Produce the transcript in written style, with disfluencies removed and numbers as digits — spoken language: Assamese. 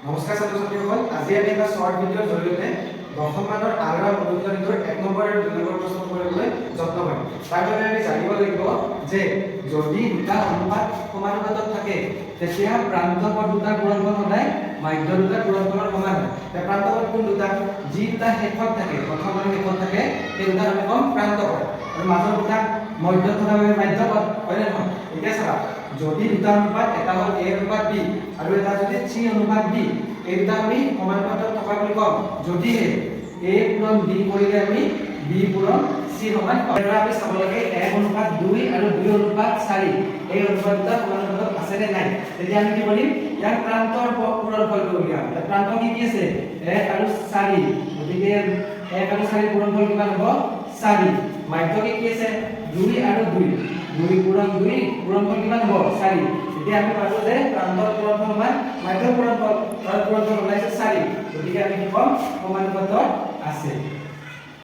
নমস্কাৰ ছাত্ৰ ছাত্ৰীসকল, আজি আমি এটা শৰ্ট ভিডিঅ'ৰ জৰিয়তে দশম মানৰ আৰ অনুশীলনীটোৰ 1 নম্বৰ আৰু 2 নম্বৰ প্ৰশ্ন কৰিবলৈ যত্ন কৰিম। তাৰ বাবে আমি জানিব লাগিব যে যদি দুটা অনুপাত সমানুপাতত থাকে তেতিয়া প্ৰান্তপদ দুটাৰ গুণনফল সদায় মাধ্য দুটাৰ গুণনফলৰ সমান হয়। প্ৰান্তপদ কোন দুটা? যি দুটা শেষত থাকে, প্ৰথম আৰু শেষত থাকে, সেই দুটা আমি কম প্ৰান্তপদ, আৰু মাজৰ দুটা মধ্যত থকা মাধ্যপদ, হয় নে নহয়? এতিয়া চাবা, যদি দুটা অনুপাত, এটা হ'ল a অনুপাত b আৰু এটা যদি c অনুপাত b, এই দুটা আমি সমানুপাতত থকা বুলি কম যদিহে a পূৰণ b কৰিলে আমি b পূৰণ c সমান পাম। এবাৰ আমি চাব লাগে 1 অনুপাত 2 আৰু 2 অনুপাত 4 এই অনুপাত দুটা সমানুপাতত আছে নে নাই। তেতিয়া আমি কি কৰিম, ইয়াৰ প্ৰান্তৰ পূৰণফলটো উলিয়াম। প্ৰান্ত কি কি আছে? 1 আৰু 4, গতিকে 1 আৰু 4 পূৰণফল কিমান হ'ব? 4। মাধ্য কি কি আছে? 2 আৰু 2, 2 পূৰণ 2 পূৰণফল কিমান হ'ব? 4। এতিয়া আমি পালো যে প্ৰান্তৰ পূৰণফল সমান মাধ্যৰ পূৰণফল, তাৰ পূৰণফল ওলাইছে 4, গতিকে আমি কি কম? সমানুপাতত আছে।